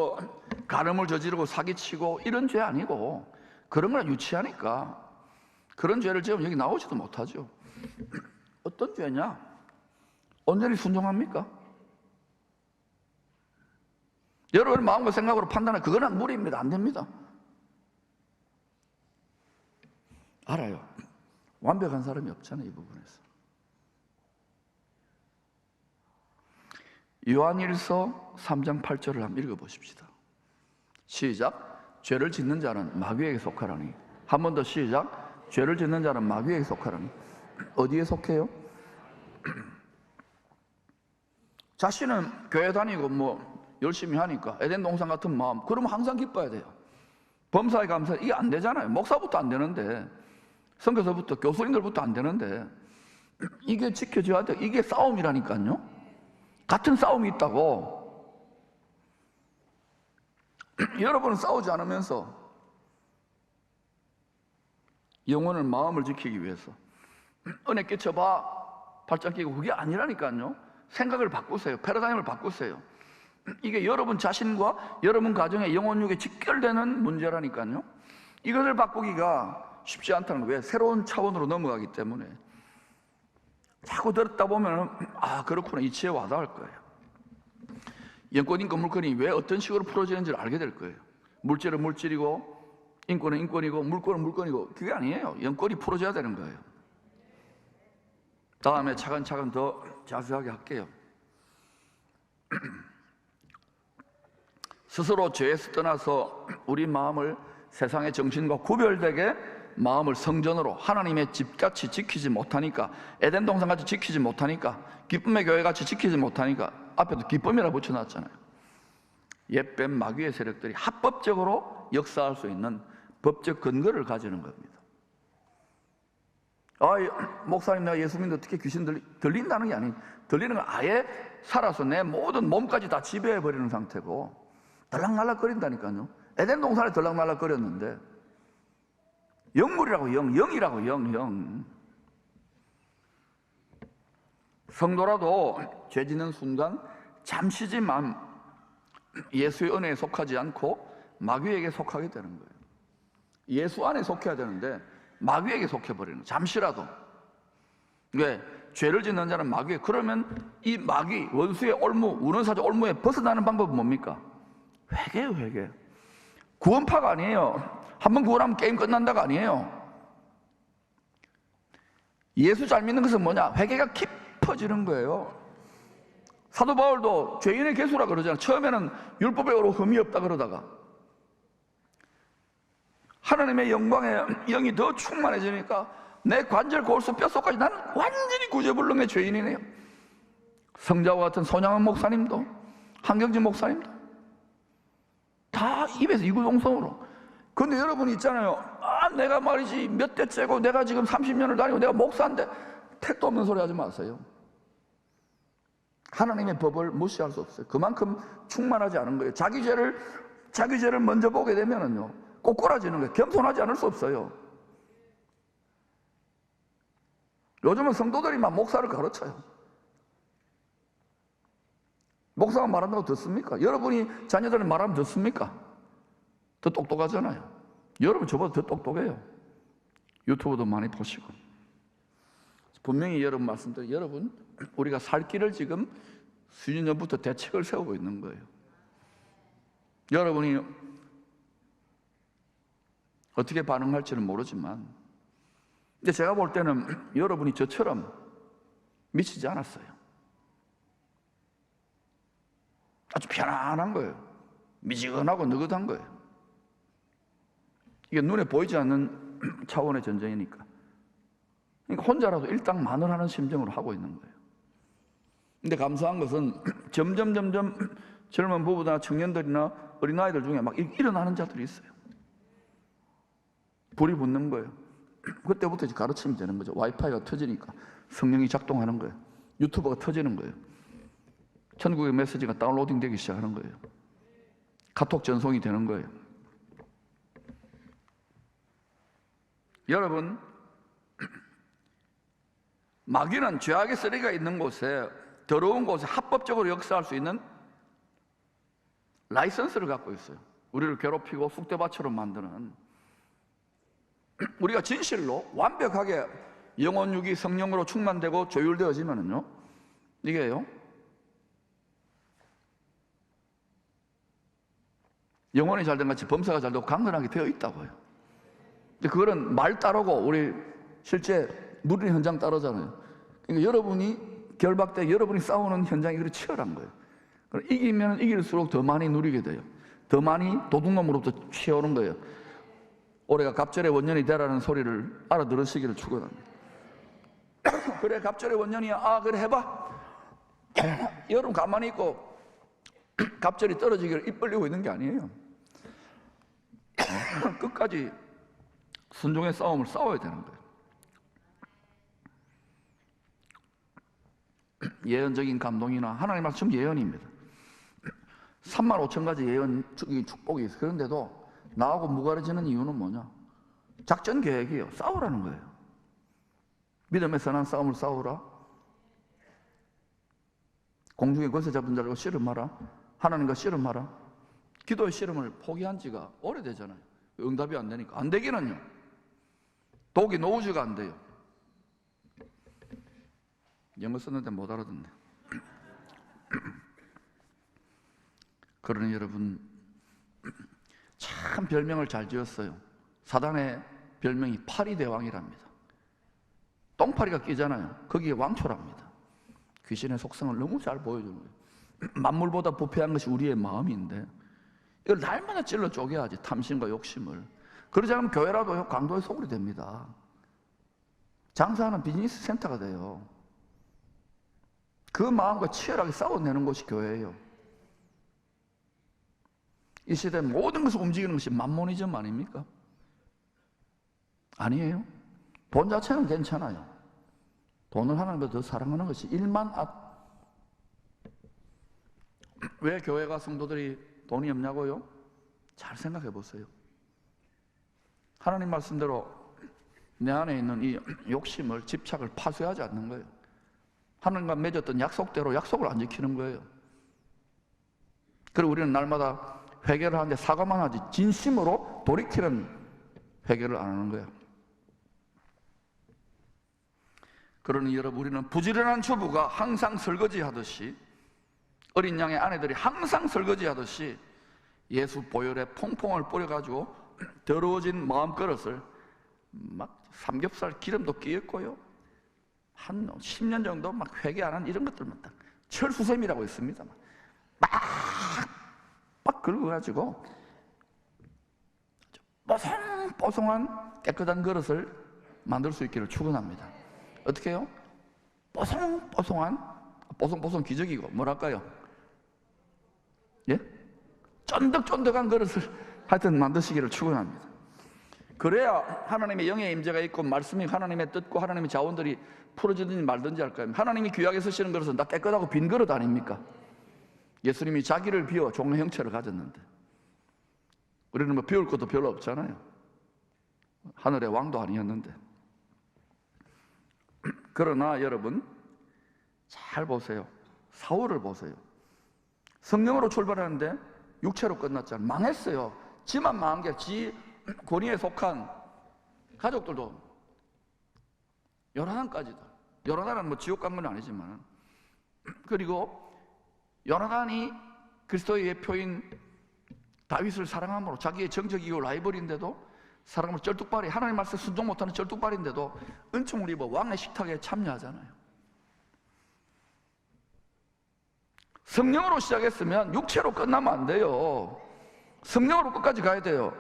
간음을 저지르고 사기치고 이런 죄 아니고, 그런 거랑 유치하니까 그런 죄를 지으면 여기 나오지도 못하죠. 어떤 죄냐? 온전히 순종합니까? 여러분의 마음과 생각으로 판단하면 그거는 무리입니다. 안 됩니다. 알아요. 완벽한 사람이 없잖아요. 이 부분에서. 요한일서 3장 8절을 한번 읽어보십시다. 시작. 죄를 짓는 자는 마귀에게 속하라니. 한 번 더 시작. 죄를 짓는 자는 마귀에게 속하라니. 어디에 속해요? 자신은 교회 다니고 열심히 하니까 에덴 동산 같은 마음, 그러면 항상 기뻐야 돼요. 범사에 감사, 이게 안 되잖아요. 목사부터 안 되는데, 선교사부터, 교수님들부터 안 되는데, 이게 지켜져야 돼. 이게 싸움이라니까요. 같은 싸움이 있다고. 여러분은 싸우지 않으면서 영혼을, 마음을 지키기 위해서 은혜 끼쳐봐, 발짝 끼고, 그게 아니라니까요. 생각을 바꾸세요. 패러다임을 바꾸세요. 이게 여러분 자신과 여러분 가정의 영혼육에 직결되는 문제라니까요. 이것을 바꾸기가 쉽지 않다는 거예요. 왜? 새로운 차원으로 넘어가기 때문에. 자꾸 들었다 보면 그렇구나, 이치에 와닿을 거예요. 영권, 인권, 물권이 왜 어떤 식으로 풀어지는지를 알게 될 거예요. 물질은 물질이고 인권은 인권이고 물권은 물권이고, 그게 아니에요. 영권이 풀어져야 되는 거예요. 다음에 차근차근 더 자세하게 할게요. 스스로 죄에서 떠나서 우리 마음을 세상의 정신과 구별되게 마음을 성전으로, 하나님의 집같이 지키지 못하니까, 에덴 동산같이 지키지 못하니까, 기쁨의 교회같이 지키지 못하니까 앞에도 기쁨이라 붙여놨잖아요. 옛뱀 마귀의 세력들이 합법적으로 역사할 수 있는 법적 근거를 가지는 겁니다. 목사님, 내가 예수 믿는데 어떻게 귀신 들린다는 게 아니에요. 들리는 건 아예 살아서 내 모든 몸까지 다 지배해버리는 상태고 들락날락거린다니까요. 에덴 동산에 들락날락거렸는데 영물이라고, 영이라고, 영. 성도라도 죄 짓는 순간 잠시지만 예수의 은혜에 속하지 않고 마귀에게 속하게 되는 거예요. 예수 안에 속해야 되는데 마귀에게 속해버리는 거예요. 잠시라도. 왜? 죄를 짓는 자는 마귀에. 그러면 이 마귀, 원수의 올무, 우는사자 올무에 벗어나는 방법은 뭡니까? 회개예요, 회개. 구원파가 아니에요. 한번 구원하면 게임 끝난다가 아니에요. 예수 잘 믿는 것은 뭐냐? 회개가 깊어지는 거예요. 사도 바울도 죄인의 개수라 그러잖아요. 처음에는 율법에 어로 흠이 없다 그러다가 하나님의 영광의 영이 더 충만해지니까 내 관절, 골수, 뼛속까지 나는 완전히 구제불능의 죄인이네요. 성자와 같은 손양원 목사님도, 한경진 목사님도 다 입에서 이구동성으로. 근데 여러분 있잖아요. 내가 말이지 몇 대째고 내가 지금 30년을 다니고 내가 목사인데, 택도 없는 소리 하지 마세요. 하나님의 법을 무시할 수 없어요. 그만큼 충만하지 않은 거예요. 자기 죄를 먼저 보게 되면은요, 꼬꾸라지는 거예요. 겸손하지 않을 수 없어요. 요즘은 성도들이 막 목사를 가르쳐요. 목사가 말한다고 듣습니까? 여러분이 자녀들이 말하면 듣습니까? 더 똑똑하잖아요. 여러분 저보다 더 똑똑해요. 유튜브도 많이 보시고. 분명히 여러분 말씀드려요. 여러분, 우리가 살 길을 지금 수년 전부터 대책을 세우고 있는 거예요. 여러분이 어떻게 반응할지는 모르지만, 근데 제가 볼 때는 여러분이 저처럼 미치지 않았어요. 아주 편안한 거예요. 미지근하고 느긋한 거예요. 이게 눈에 보이지 않는 차원의 전쟁이니까. 그러니까 혼자라도 일당만을 심정으로 하고 있는 거예요. 근데 감사한 것은 점점 젊은 부부나 청년들이나 어린아이들 중에 막 일어나는 자들이 있어요. 불이 붙는 거예요. 그때부터 이제 가르치면 되는 거죠. 와이파이가 터지니까 성령이 작동하는 거예요. 유튜브가 터지는 거예요. 천국의 메시지가 다운로딩 되기 시작하는 거예요. 카톡 전송이 되는 거예요. 여러분, 마귀는 죄악의 쓰레기가 있는 곳에, 더러운 곳에 합법적으로 역사할 수 있는 라이선스를 갖고 있어요. 우리를 괴롭히고 쑥대밭처럼 만드는. 우리가 진실로 완벽하게 영혼, 육이, 성령으로 충만되고 조율되어지면은요, 이게요, 영혼이 잘된 같이 범사가 잘되고 강건하게 되어 있다고요. 근데 그거는 말 따르고 우리 실제 누리는 현장 따르잖아요. 그러니까 여러분이 결박돼 여러분이 싸우는 현장이 그렇게 치열한 거예요. 이기면 이길수록 더 많이 누리게 돼요. 더 많이 도둑놈으로부터 취해오는 거예요. 올해가 갑절의 원년이 되라는 소리를 알아들으시기를 축원합니다. 그래, 갑절의 원년이야. 그래, 해봐. 여러분 가만히 있고 갑절이 떨어지기를 입 벌리고 있는 게 아니에요. 끝까지 순종의 싸움을 싸워야 되는 거예요. 예언적인 감동이나 하나님 말씀 예언입니다. 35,000가지 예언 축복이 있어요. 그런데도 나하고 무가려지는 이유는 뭐냐? 작전 계획이에요. 싸우라는 거예요. 믿음의 선한 싸움을 싸우라. 공중에 거세 잡은 자를 씨름 마라. 하나님과 씨름 마라. 기도의 씨름을 포기한 지가 오래되잖아요. 응답이 안 되니까. 안 되기는요, 독이 노우즈가 안 돼요. 영어 썼는데 못 알아듣네. 그러니 여러분, 참 별명을 잘 지었어요. 사단의 별명이 파리대왕이랍니다. 똥파리가 끼잖아요. 거기에 왕초랍니다. 귀신의 속성을 너무 잘 보여주는 거예요. 만물보다 부패한 것이 우리의 마음인데 이걸 날마다 찔러 쪼개야지, 탐심과 욕심을. 그러지 않으면 교회라도 강도의 소굴이 됩니다. 장사하는 비즈니스 센터가 돼요. 그 마음과 치열하게 싸워내는 것이 교회예요. 이 시대 모든 것을 움직이는 것이 만모니즘 아닙니까? 아니에요. 돈 자체는 괜찮아요. 돈을 하나님보다 더 사랑하는 것이 일만 왜 교회가 성도들이 돈이 없냐고요? 잘 생각해 보세요. 하나님 말씀대로 내 안에 있는 이 욕심을, 집착을 파쇄하지 않는 거예요. 하나님과 맺었던 약속대로 약속을 안 지키는 거예요. 그리고 우리는 날마다 회개를 하는데 사과만 하지 진심으로 돌이키는 회개를 안 하는 거예요. 그러니 여러분, 우리는 부지런한 주부가 항상 설거지 하듯이, 어린 양의 아내들이 항상 설거지 하듯이 예수 보혈에 퐁퐁을 뿌려가지고 더러워진 마음그릇을 막 삼겹살 기름도 끼었고요, 한 10년 정도 막 회개 안 한 이런 것들만 딱 철수샘이라고 있습니다. 막 긁어가지고 뽀송뽀송한 깨끗한 그릇을 만들 수 있기를 축원합니다. 어떻게 해요? 뽀송뽀송한 뽀송뽀송 기저귀고 뭐랄까요? 예? 쫀득쫀득한 그릇을 하여튼 만드시기를 축원합니다. 그래야 하나님의 영의 임재가 있고 말씀이 하나님의 뜻과 하나님의 자원들이 풀어지든지 말든지 할 거예요. 하나님이 귀하게 쓰시는 그릇은 다 깨끗하고 빈 그릇 아닙니까? 예수님이 자기를 비워 종의 형체를 가졌는데 우리는 뭐 비울 것도 별로 없잖아요. 하늘의 왕도 아니었는데. 그러나 여러분 잘 보세요. 사울을 보세요. 성령으로 출발하는데 육체로 끝났잖아요. 망했어요. 지만 망한 게 지 권위에 속한 가족들도 요나단까지도. 요나단은 뭐 지옥 간 건 아니지만, 그리고 요나단이 그리스도의 예표인 다윗을 사랑함으로 자기의 정적 이후 라이벌인데도 사랑으로 쩔뚝발이, 하나님 말씀 순종 못하는 쩔뚝발인데도 은총을 입어 왕의 식탁에 참여하잖아요. 성령으로 시작했으면 육체로 끝나면 안 돼요. 성령으로 끝까지 가야 돼요.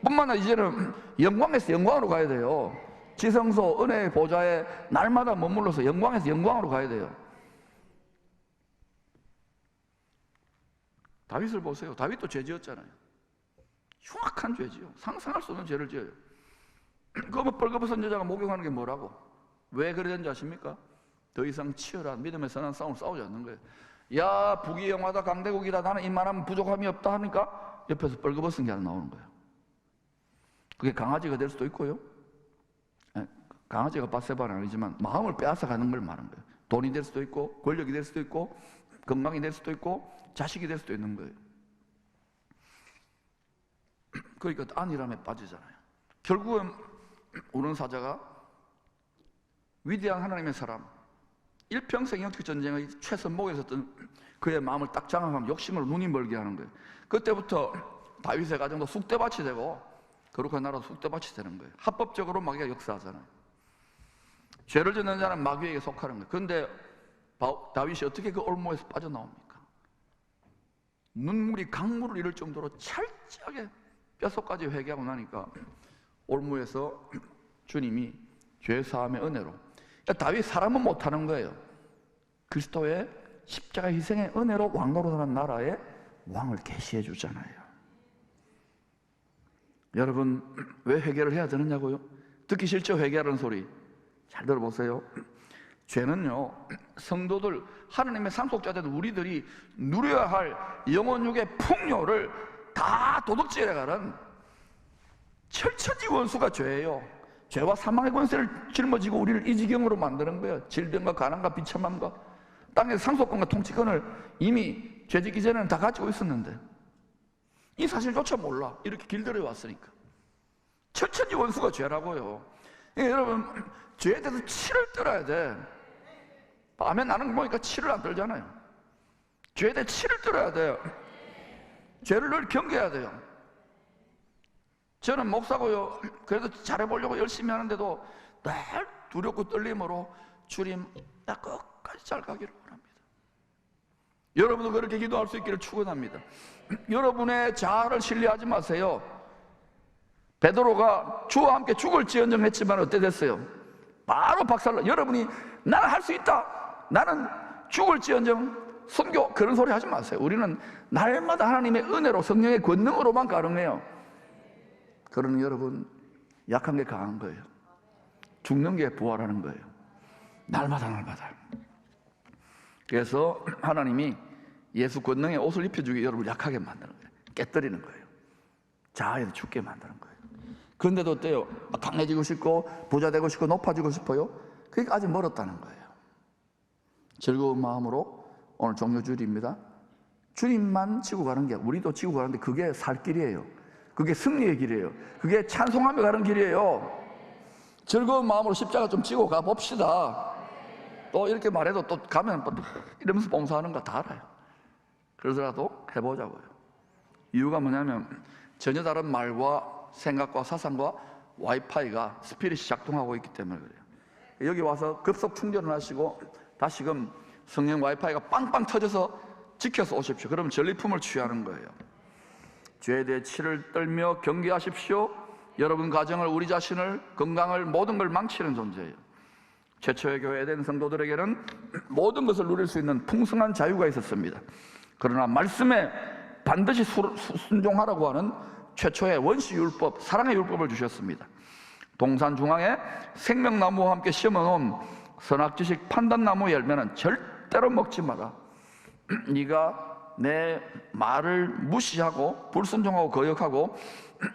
뿐만 아니라 이제는 영광에서 영광으로 가야 돼요. 지성소 은혜의 보좌에 날마다 머물러서 영광에서 영광으로 가야 돼요. 다윗을 보세요. 다윗도 죄 지었잖아요. 흉악한 죄지요. 상상할 수 없는 죄를 지어요. 그 뻘거벗은 여자가 목욕하는 게 뭐라고? 왜 그래 된지 아십니까? 더 이상 치열한 믿음의 선한 싸움을 싸우지 않는 거예요. 야, 부귀영화다, 강대국이다, 나는 이만하면 부족함이 없다 하니까 옆에서 뻘거벗은 게 하나 나오는 거예요. 그게 강아지가 될 수도 있고요. 강아지가 바세바는 아니지만 마음을 빼앗아 가는 걸 말하는 거예요. 돈이 될 수도 있고, 권력이 될 수도 있고, 건강이 될 수도 있고, 자식이 될 수도 있는 거예요. 그러니까 안일함에 빠지잖아요. 결국은 오는 사자가 위대한 하나님의 사람, 일평생 영적 전쟁의 최선목에 섰던 그의 마음을 딱 장악하면 욕심으로 눈이 멀게 하는 거예요. 그때부터 다윗의 가정도 쑥대밭이 되고 거룩한 나라도 쑥대밭이 되는 거예요. 합법적으로 마귀가 역사하잖아요. 죄를 짓는 자는 마귀에게 속하는 거예요. 그런데 다윗이 어떻게 그 올무에서 빠져나옵니까? 눈물이 강물을 잃을 정도로 철저하게 뼛속까지 회개하고 나니까 올무에서 주님이 죄사함의 은혜로, 그러니까 다윗 사람은 못하는 거예요. 그리스도의 십자가 희생의 은혜로 왕노릇하는 나라의 왕을 계시해 주잖아요. 여러분 왜 회개를 해야 되느냐고요? 듣기 싫죠? 회개하라는 소리. 잘 들어보세요. 죄는요, 성도들, 하나님의 상속자된 우리들이 누려야 할 영혼육의 풍요를 다 도둑질해 가는 철천지 원수가 죄예요. 죄와 사망의 권세를 짊어지고 우리를 이 지경으로 만드는 거예요. 질병과 가난과 비참함과 땅의 상속권과 통치권을 이미 죄짓기 전에는 다 가지고 있었는데 이 사실조차 몰라. 이렇게 길들여 왔으니까. 철천지 원수가 죄라고요. 여러분 죄에 대해서 치를 떨어야 돼. 밤에 나는 보니까 치를 안 떨잖아요. 죄에 대해 치를 떨어야 돼요. 죄를 늘 경계해야 돼요. 저는 목사고요. 그래도 잘해보려고 열심히 하는데도 늘 두렵고 떨림으로 주님, 나 끝까지 잘 가기를 원합니다. 여러분도 그렇게 기도할 수 있기를 축원합니다. 여러분의 자아를 신뢰하지 마세요. 베드로가 주와 함께 죽을지언정 했지만 어때 됐어요? 바로 박살나. 여러분이 나는 할 수 있다, 나는 죽을지언정 선교, 그런 소리 하지 마세요. 우리는 날마다 하나님의 은혜로 성령의 권능으로만 가능해요. 그러는 여러분 약한 게 강한 거예요. 죽는 게 부활하는 거예요. 날마다 날마다. 그래서 하나님이 예수 권능의 옷을 입혀주기 여러분을 약하게 만드는 거예요. 깨뜨리는 거예요. 자아에 죽게 만드는 거예요. 그런데도 어때요? 강해지고 싶고 부자 되고 싶고 높아지고 싶어요? 그게 아직 멀었다는 거예요. 즐거운 마음으로 오늘 종료주일입니다. 주님만 지고 가는 게, 우리도 지고 가는데 그게 살 길이에요. 그게 승리의 길이에요. 그게 찬송하며 가는 길이에요. 즐거운 마음으로 십자가 좀 지고 가봅시다. 또 이렇게 말해도 또 가면 이러면서 봉사하는 거 다 알아요. 그러더라도 해보자고요. 이유가 뭐냐면 전혀 다른 말과 생각과 사상과 와이파이가 스피릿이 작동하고 있기 때문에 그래요. 여기 와서 급속 충전을 하시고 다시금 성령 와이파이가 빵빵 터져서 지켜서 오십시오. 그러면 전리품을 취하는 거예요. 죄에 대해 치를 떨며 경계하십시오. 여러분 가정을, 우리 자신을, 건강을, 모든 걸 망치는 존재예요. 최초의 교회 에덴 성도들에게는 모든 것을 누릴 수 있는 풍성한 자유가 있었습니다. 그러나 말씀에 반드시 순종하라고 하는 최초의 원시율법, 사랑의 율법을 주셨습니다. 동산 중앙에 생명나무와 함께 심어놓은 선악지식 판단나무 열매는 절대로 먹지 마라. 네가 내 말을 무시하고 불순종하고 거역하고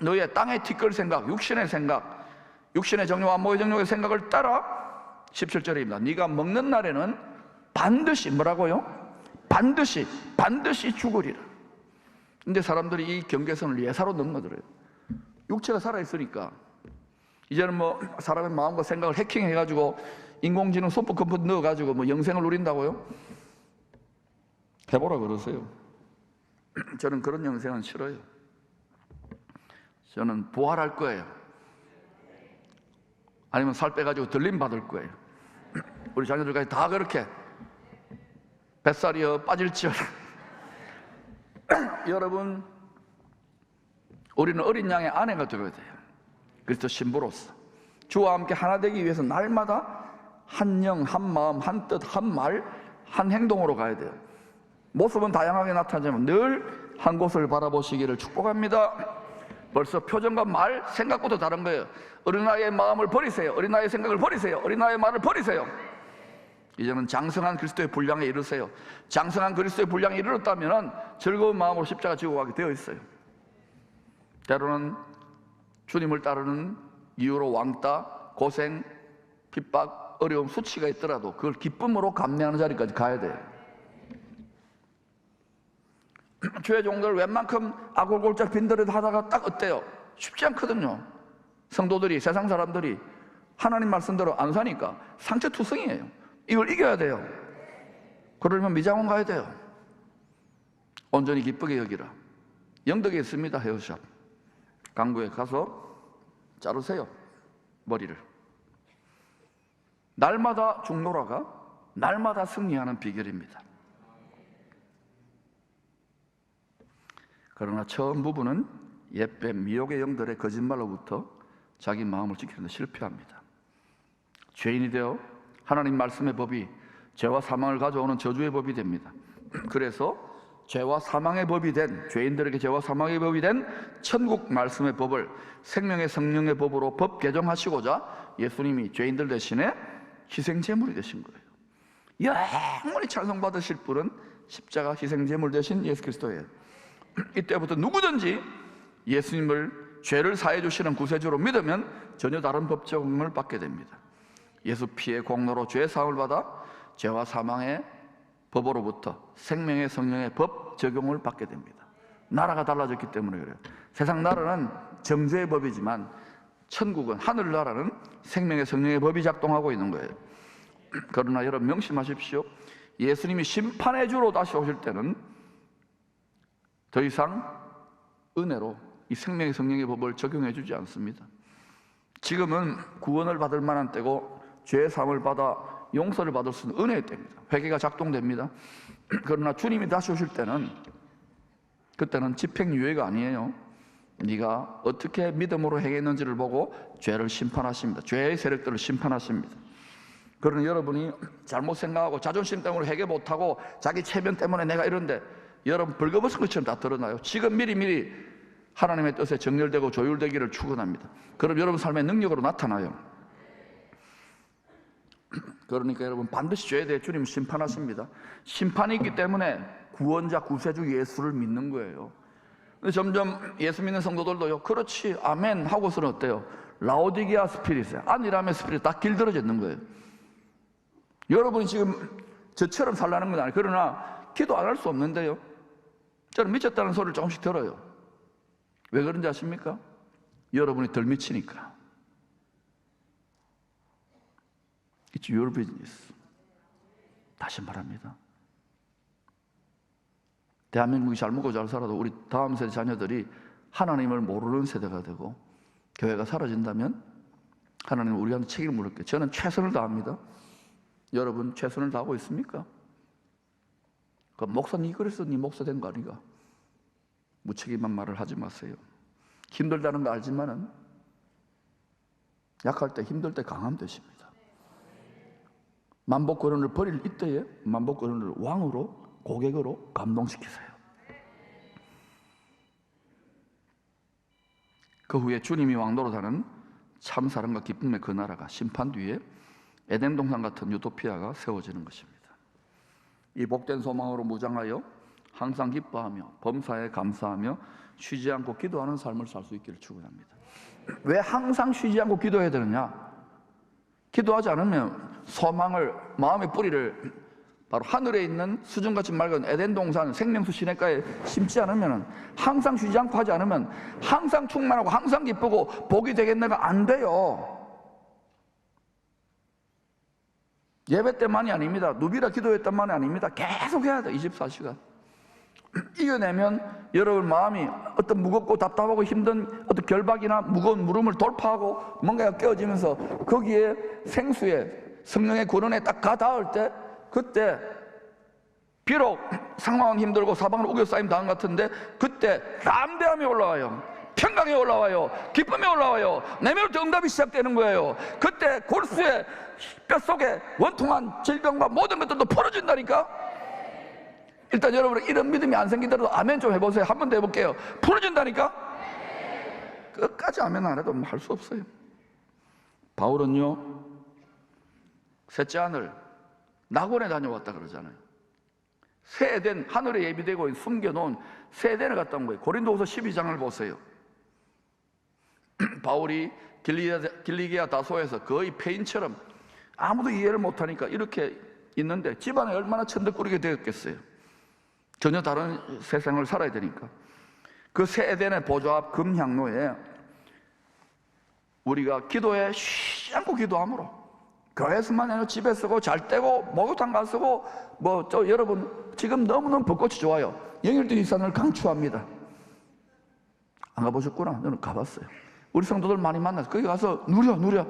너의 땅에 티끌 생각, 육신의 생각, 육신의 정욕, 안목의 정욕의 생각을 따라 17절입니다. 네가 먹는 날에는 반드시 뭐라고요? 반드시 죽으리라. 근데 사람들이 이 경계선을 예사로 넘어들어요. 육체가 살아있으니까 이제는 뭐 사람의 마음과 생각을 해킹해가지고 인공지능 소프 컴퓨터 넣어가지고 뭐 영생을 누린다고요? 해보라 그러세요. 저는 그런 영생은 싫어요. 저는 부활할 거예요. 아니면 살 빼가지고 들림 받을 거예요. 우리 자녀들까지 다 그렇게 뱃살이여 빠질지어다. 여러분, 우리는 어린 양의 아내가 되어야 돼요. 그리스도 신부로서 주와 함께 하나 되기 위해서 날마다 한 영, 한 마음, 한 뜻, 한 말, 한 행동으로 가야 돼요. 모습은 다양하게 나타나지만 늘 한 곳을 바라보시기를 축복합니다. 벌써 표정과 말, 생각부터 다른 거예요. 어린아이의 마음을 버리세요. 어린아이의 생각을 버리세요. 어린아이의 말을 버리세요. 이제는 장성한 그리스도의 분량에 이르세요. 장성한 그리스도의 분량에 이르렀다면 즐거운 마음으로 십자가 지고 가게 되어 있어요. 때로는 주님을 따르는 이유로 왕따, 고생, 핍박, 어려움, 수치가 있더라도 그걸 기쁨으로 감내하는 자리까지 가야 돼요. 주의 종들 웬만큼 아골골짝 빈들을 하다가 딱 어때요? 쉽지 않거든요. 성도들이, 세상 사람들이 하나님 말씀대로 안 사니까 상처투성이에요. 이걸 이겨야 돼요. 그러려면 미장원 가야 돼요. 온전히 기쁘게 여기라. 영덕에 있습니다. 헤어샵 강구에 가서 자르세요, 머리를. 날마다 중노라가 날마다 승리하는 비결입니다. 그러나 처음 부부는 옛뱀 미혹의 영들의 거짓말로부터 자기 마음을 지키는 데 실패합니다. 죄인이 되어 하나님 말씀의 법이 죄와 사망을 가져오는 저주의 법이 됩니다. 그래서 죄와 사망의 법이 된, 죄인들에게 죄와 사망의 법이 된 천국 말씀의 법을 생명의 성령의 법으로 법 개정하시고자 예수님이 죄인들 대신에 희생제물이 되신 거예요. 영원히 찬송받으실 분은 십자가 희생제물 되신 예수 그리스도예요. 이때부터 누구든지 예수님을 죄를 사해 주시는 구세주로 믿으면 전혀 다른 법 적용을 받게 됩니다. 예수 피의 공로로 죄 사함을 받아 죄와 사망의 법으로부터 생명의 성령의 법 적용을 받게 됩니다. 나라가 달라졌기 때문에 그래요. 세상 나라는 정죄의 법이지만 천국은, 하늘나라는 생명의 성령의 법이 작동하고 있는 거예요. 그러나 여러분 명심하십시오. 예수님이 심판의 주로 다시 오실 때는 더 이상 은혜로 이 생명의 성령의 법을 적용해 주지 않습니다. 지금은 구원을 받을 만한 때고 죄의 사함을 받아 용서를 받을 수 있는 은혜의 때입니다. 회개가 작동됩니다. 그러나 주님이 다시 오실 때는, 그때는 집행유예가 아니에요. 네가 어떻게 믿음으로 행했는지를 보고 죄를 심판하십니다. 죄의 세력들을 심판하십니다. 그러나 여러분이 잘못 생각하고 자존심 때문에 회개 못하고 자기 체면 때문에 내가 이런데, 여러분 벌거벗은 것처럼 다 드러나요. 지금 미리 하나님의 뜻에 정렬되고 조율되기를 축원합니다. 그럼 여러분 삶의 능력으로 나타나요. 그러니까 여러분 반드시 죄에 대해 주님 심판하십니다. 심판이 있기 때문에 구원자 구세주 예수를 믿는 거예요. 근데 점점 예수 믿는 성도들도요, 그렇지 아멘 하고서는 어때요? 라오디게아 스피릿에, 안일함의 스피릿 다 길들어져 있는 거예요. 여러분이 지금 저처럼 살라는 건 아니에요. 그러나 기도 안 할 수 없는데요, 저는 미쳤다는 소리를 조금씩 들어요. 왜 그런지 아십니까? 여러분이 덜 미치니까. It's your business. 다시 말합니다. 대한민국이 잘 먹고 잘 살아도 우리 다음 세대 자녀들이 하나님을 모르는 세대가 되고 교회가 사라진다면 하나님은 우리한테 책임을 물을 거예요. 저는 최선을 다합니다. 여러분 최선을 다하고 있습니까? 그 목사님 그래서 네 목사 된 거 아닌가? 무책임한 말을 하지 마세요. 힘들다는 거 알지만은 약할 때 힘들 때 강함 되십니다. 만복권원을 버릴 이때에 만복권원을 왕으로, 고객으로 감동시키세요. 그 후에 주님이 왕도로 사는 참 사랑과 기쁨의 그 나라가 심판 뒤에 에덴 동산 같은 유토피아가 세워지는 것입니다. 이 복된 소망으로 무장하여 항상 기뻐하며 범사에 감사하며 쉬지 않고 기도하는 삶을 살 수 있기를 축원합니다. 왜 항상 쉬지 않고 기도해야 되느냐? 기도하지 않으면 소망을, 마음의 뿌리를 바로 하늘에 있는 수정같이 맑은 에덴 동산 생명수 시냇가에 심지 않으면, 항상 쉬지 않고 하지 않으면 항상 충만하고 항상 기쁘고 복이 되겠네가 안 돼요. 예배 때만이 아닙니다. 누비라 기도했단만이 아닙니다. 계속 해야 돼. 24시간 이겨내면 여러분 마음이 어떤 무겁고 답답하고 힘든 어떤 결박이나 무거운 물음을 돌파하고 뭔가가 깨어지면서 거기에 생수에 성령의 권원에 딱 가닿을 때, 그때 비록 상황은 힘들고 사방을 우겨싸임 당한 것 같은데 그때 담대함이 올라와요. 평강이 올라와요. 기쁨이 올라와요. 내면부터 응답이 시작되는 거예요. 그때 골수의 뼛속에 원통한 질병과 모든 것들도 풀어진다니까. 일단 여러분 이런 믿음이 안 생기더라도 아멘 좀 해보세요. 한 번 더 해볼게요. 풀어진다니까. 끝까지 아멘 안 해도 할 수 없어요. 바울은요, 셋째 아들 낙원에 다녀왔다 그러잖아요. 새 에덴, 하늘에 예비되고 숨겨놓은 새 에덴을 갔다 온 거예요. 고린도후서 12장을 보세요. 바울이 길리기아 다소에서 거의 폐인처럼 아무도 이해를 못하니까 이렇게 있는데 집안에 얼마나 천덕꾸리게 되었겠어요. 전혀 다른 세상을 살아야 되니까. 그 새 에덴의 보좌 앞 금향로에 우리가 기도에 쉬지 않고 기도함으로, 교회에서만 아니라 집에 쓰고 잘 때고 목욕탕 가서 쓰고 여러분 지금 너무너무 벚꽃이 좋아요. 영일도 이산을 강추합니다. 안 가보셨구나. 저는 가봤어요. 우리 성도들 많이 만나서 거기 가서 누려.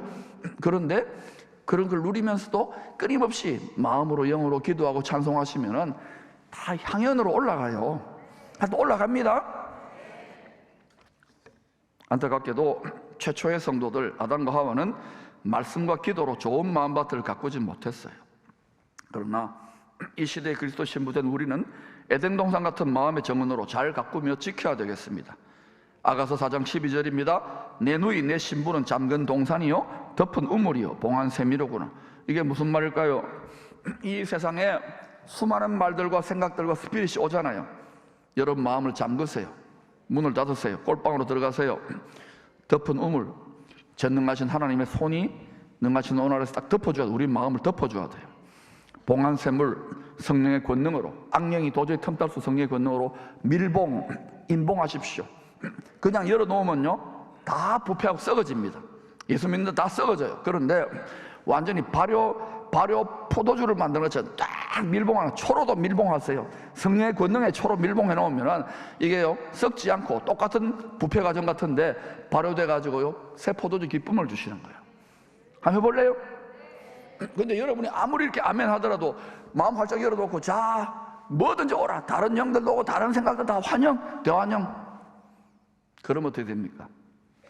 그런데 그런 걸 누리면서도 끊임없이 마음으로 영으로 기도하고 찬송하시면은 다 향연으로 올라가요. 또 올라갑니다. 안타깝게도 최초의 성도들 아담과 하와는 말씀과 기도로 좋은 마음밭을 가꾸지 못했어요. 그러나 이 시대에 그리스도 신부된 우리는 에덴 동산 같은 마음의 정원으로 잘 가꾸며 지켜야 되겠습니다. 아가서 4장 12절입니다. 내 누이 내 신부는 잠근 동산이요 덮은 우물이요 봉한 샘이로구나. 이게 무슨 말일까요? 이 세상에 수많은 말들과 생각들과 스피릿이 오잖아요. 여러분 마음을 잠그세요. 문을 닫으세요. 꼴방으로 들어가세요. 덮은 우물, 전능하신 하나님의 손이 능하신 오늘 아래서 딱 덮어줘야 돼요. 우리 마음을 덮어줘야 돼요. 봉한 샘물, 성령의 권능으로, 악령이 도저히 틈탈 수 성령의 권능으로 인봉하십시오. 그냥 열어놓으면요 다 부패하고 썩어집니다. 예수 믿는 다 썩어져요. 그런데 완전히 발효 포도주를 만드는 것처럼 딱 밀봉하는, 초로도 밀봉하세요. 성령의 권능에 초로 밀봉해 놓으면 이게요 썩지 않고 똑같은 부패 과정 같은데 발효돼 가지고요 새 포도주 기쁨을 주시는 거예요. 한번 해볼래요? 근데 여러분이 아무리 이렇게 아멘 하더라도 마음 활짝 열어놓고 자 뭐든지 오라, 다른 영들도 오고 다른 생각도 다 환영, 대환영. 그러면 어떻게 됩니까?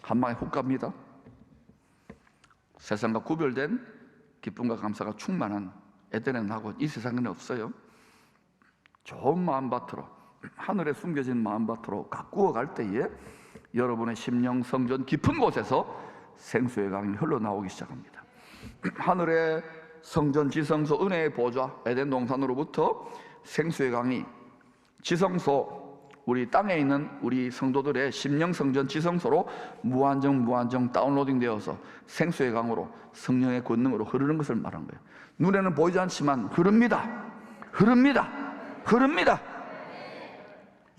한 방에 훅 갑니다. 세상과 구별된 기쁨과 감사가 충만한 에덴의 낙원, 이 세상에는 없어요. 좋은 마음밭으로, 하늘에 숨겨진 마음밭으로 가꾸어 갈 때에 여러분의 심령 성전 깊은 곳에서 생수의 강이 흘러나오기 시작합니다. 하늘의 성전 지성소 은혜의 보좌 에덴 동산으로부터 생수의 강이 지성소, 우리 땅에 있는 우리 성도들의 심령 성전 지성소로 무한정 다운로딩 되어서 생수의 강으로 성령의 권능으로 흐르는 것을 말한 거예요. 눈에는 보이지 않지만 흐릅니다.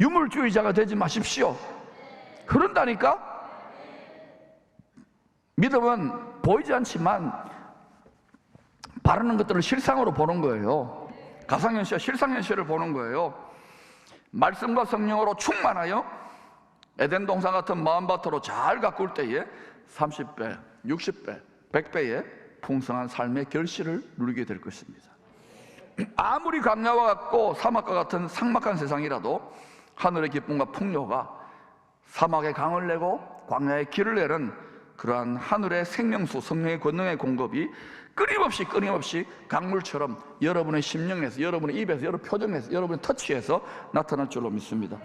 유물주의자가 되지 마십시오. 흐른다니까. 믿음은 보이지 않지만 바라는 것들을 실상으로 보는 거예요. 가상현실, 실상현실을 보는 거예요. 말씀과 성령으로 충만하여 에덴 동산 같은 마음밭으로 잘 가꿀 때에 30배, 60배, 100배의 풍성한 삶의 결실을 누리게 될 것입니다. 아무리 광야와 같고 사막과 같은 삭막한 세상이라도 하늘의 기쁨과 풍요가 사막에 강을 내고 광야에 길을 내는 그러한 하늘의 생명수, 성령의 권능의 공급이 끊임없이 강물처럼 여러분의 심령에서, 여러분의 입에서, 여러분의 표정에서, 여러분의 터치에서 나타날 줄로 믿습니다.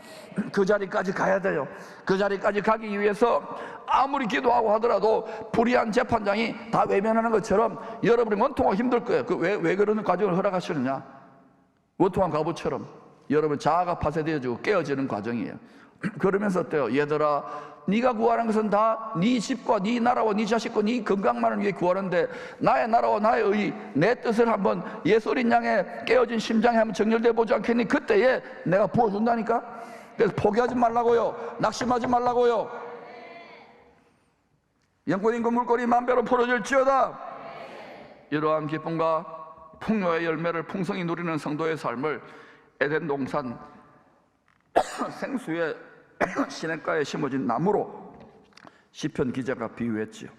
그 자리까지 가야 돼요. 그 자리까지 가기 위해서 아무리 기도하고 하더라도 불의한 재판장이 다 외면하는 것처럼 여러분이 원통하고 힘들 거예요. 왜 그러는 과정을 허락하시느냐? 원통한 과부처럼 여러분 자아가 파쇄되어지고 깨어지는 과정이에요. 그러면서 어때요? 얘들아, 네가 구하는 것은 다 네 집과 네 나라와 네 자식과 네 건강만을 위해 구하는데 나의 나라와 나의 의, 내 뜻을 한번 예수 어린 양의 깨어진 심장에 한번 정렬되어 보지 않겠니? 그때에 내가 부어준다니까. 그래서 포기하지 말라고요. 낙심하지 말라고요. 영권인고 물꼬리 만배로 풀어질지어다. 이러한 기쁨과 풍요의 열매를 풍성히 누리는 성도의 삶을 에덴 동산 생수의 시냇가에 심어진 나무로 시편 기자가 비유했지요.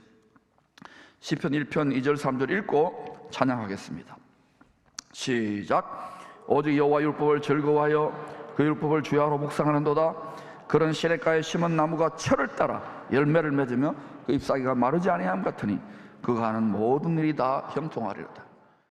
시편 1편 2절 3절 읽고 찬양하겠습니다. 시작. 오직 여호와 율법을 즐거워하여 그 율법을 주야로 묵상하는도다. 그런 시냇가에 심은 나무가 철을 따라 열매를 맺으며 그 잎사귀가 마르지 아니함 같으니 그가 하는 모든 일이 다 형통하리로다.